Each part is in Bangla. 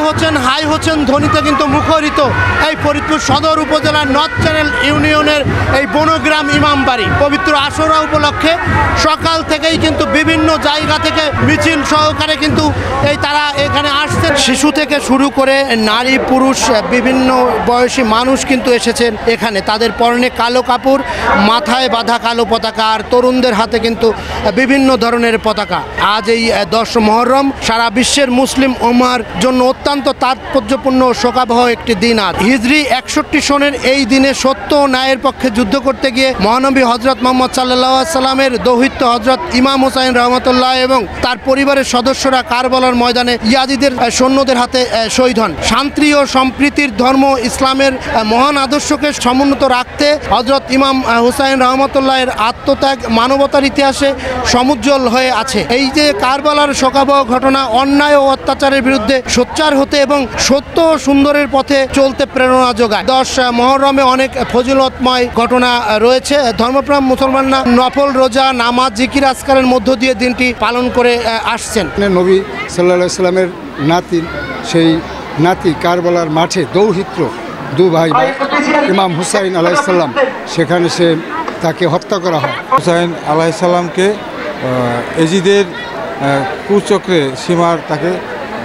হচ্ছেন হাই হচ্ছেন ধ্বনিতে কিন্তু মুখরিত এই ফরিদপুর সদর উপজেলার নর্থ চ্যানেল ইউনিয়নের এই বনগ্রাম ইমামবাড়ি। পবিত্র আশুরা উপলক্ষে সকাল থেকেই কিন্তু বিভিন্ন জায়গা থেকে মিছিল সহকারে কিন্তু তারা এখানে আসছেন। শিশু থেকে শুরু করে নারী পুরুষ বিভিন্ন বয়সী মানুষ কিন্তু এসেছেন এখানে। তাদের পরনে কালো কাপড়, মাথায় বাঁধা কালো পতাকা, আর তরুণদের হাতে কিন্তু বিভিন্ন ধরনের পতাকা। আজ এই 10 মুহররম সারা বিশ্বের মুসলিম উম্মাহর জন্য অত্যন্ত তাৎপর্যপূর্ণ শোকাবহ একটি দিন। আজ হিজরি 61 সনের এই দিনে সত্য ও ন্যায়ের পক্ষে যুদ্ধ করতে গিয়ে মহানবী হজরত মুহাম্মদ সাল্লাল্লাহু আলাইহি সাল্লামের দৌহিত্র হজরত ইমাম হুসাইন রহমতুল্লাহ এবং তার পরিবারের সদস্যরা কারবালার ময়দানে ইয়াজিদের সৈন্যদের হাতে শহীদ হন। শান্তি ও সম্প্রীতির ধর্ম ইসলামের মহান আদর্শকে সমুন্নত রাখতে হজরত ইমাম হুসাইন রহমতুল্লাহের আত্মত্যাগ মানবতার ইতিহাসে সমুজ্জ্বল হয়ে আছে। এই যে কারবালার শোকাবহ ঘটনা অন্যায় ও অত্যাচারের বিরুদ্ধে সোচ্চার হতে এবং সত্য ও সুন্দরের পথে চলতে প্রেরণা যোগায়। 10 মুহররমে অনেক ফজিলতময় ঘটনা রয়েছে। ধর্মপ্রাণ মুসলমানরা নফল রোজা, নামাজ, জিকির আজকারের মধ্য দিয়ে দিনটি পালন করে আসছেন। নবী সাল্লাল্লাহু আলাইহি সাল্লামের নাতি, সেই নাতি কারবালার মাঠে দৌহিত্র দু ভাই ইমাম হুসাইন আলাইহিস সালাম, সেখানে তাকে হত্যা করা হয়। হুসাইন আলাইহিস সালামকে এজিদের কুচক্রে সীমার তাকে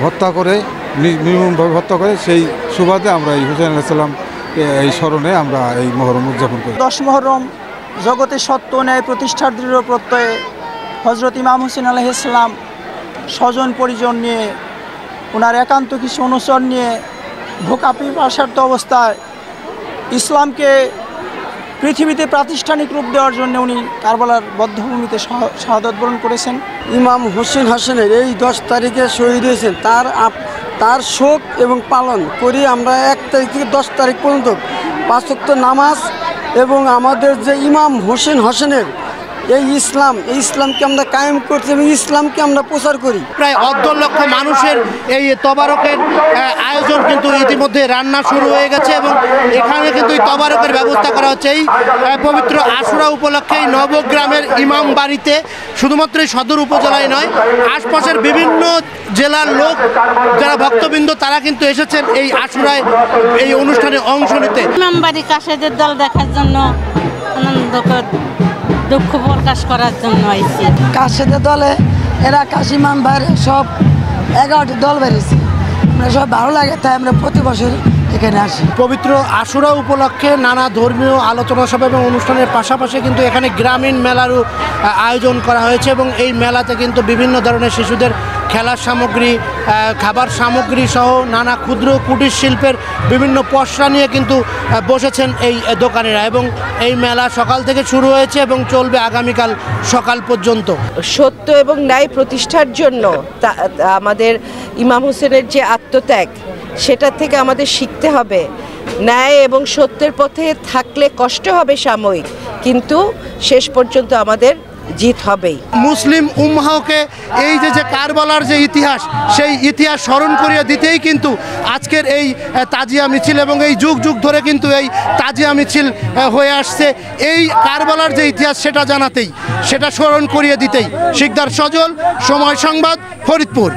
হত্যা করে, নির্মমভাবে হত্যা করে, সেই সুবাদে আমরা এই হুসাইন আলাইহিস সালাম এই স্মরণে আমরা এই মুহররম উদযাপন করি। 10 মুহররম জগতে সত্য ন্যায় প্রতিষ্ঠার দৃঢ় প্রত্যয়ে হজরত ইমাম হুসাইন আলাইহিস সালাম স্বজন পরিজন নিয়ে, ওনার একান্ত কিছু অনুচর নিয়ে ভোকা পিপাসার্ত অবস্থায় ইসলামকে পৃথিবীতে প্রাতিষ্ঠানিক রূপ দেওয়ার জন্য উনি কারবালার বদ্ধভূমিতে শাহাদাত বরণ করেছেন। ইমাম হোসেন হাসানের এই 10 তারিখে শহীদ হয়েছেন, তার শোক এবং পালন করি আমরা 1 তারিখ থেকে 10 তারিখ পর্যন্ত 5 ওয়াক্ত নামাজ এবং আমাদের যে ইমাম হোসেন হাসানের এই ইসলামকে আমরা কায়েম করছি এবং ইসলামকে আমরা প্রচার করি। প্রায় 1.5 লক্ষ মানুষের এই তবারকের আয়োজন কিন্তু ইতিমধ্যে রান্না শুরু হয়ে গেছে এবং এখানে কিন্তু এই তবারকের ব্যবস্থা করা হচ্ছে। এই পবিত্র আশুরা উপলক্ষে এই নবগ্রামের ইমাম বাড়িতে শুধুমাত্র এই সদর উপজেলায় নয়, আশপাশের বিভিন্ন জেলার লোক যারা ভক্তবৃন্দ তারা কিন্তু এসেছেন এই আশুরায় এই অনুষ্ঠানে অংশ নিতে। ইমাম বাড়ি কাশেদের দল দেখার জন্য, দুঃখ প্রকাশ করার জন্য আইছি। কাশেদের দলে এরা কাশিমাম বাইরে সব 11টি দল বেরিয়েছে, আমরা সব ভালো লাগে, তাই আমরা প্রতি বছর এখানে আসি। পবিত্র আশুরা উপলক্ষে নানা ধর্মীয় আলোচনা সভা এবং অনুষ্ঠানের পাশাপাশি কিন্তু এখানে গ্রামীণ মেলারও আয়োজন করা হয়েছে এবং এই মেলাতে কিন্তু বিভিন্ন ধরনের শিশুদের খেলার সামগ্রী, খাবার সামগ্রী সহ নানা ক্ষুদ্র কুটির শিল্পের বিভিন্ন পসরা নিয়ে কিন্তু বসেছেন এই দোকানেরা এবং এই মেলা সকাল থেকে শুরু হয়েছে এবং চলবে আগামীকাল সকাল পর্যন্ত। সত্য এবং ন্যায় প্রতিষ্ঠার জন্য আমাদের ইমাম হোসেনের যে আত্মত্যাগ, সেটা থেকে আমাদের শিখতে হবে। ন্যায় এবং সত্যের পথে থাকলে কষ্ট হবে সাময়িক, কিন্তু শেষ পর্যন্ত আমাদের জিত হবেই। মুসলিম উম্মাহকে এই যে কারবালার যে ইতিহাস, সেই ইতিহাস স্মরণ করিয়ে দিতেই কিন্তু আজকের এই তাজিয়া মিছিল এবং এই যুগ যুগ ধরে কিন্তু এই তাজিয়া মিছিল হয়ে আসছে। এই কারবালার যে ইতিহাস সেটা জানাতেই, সেটা স্মরণ করিয়ে দিতেই। শিকদার সজল, সময় সংবাদ, ফরিদপুর।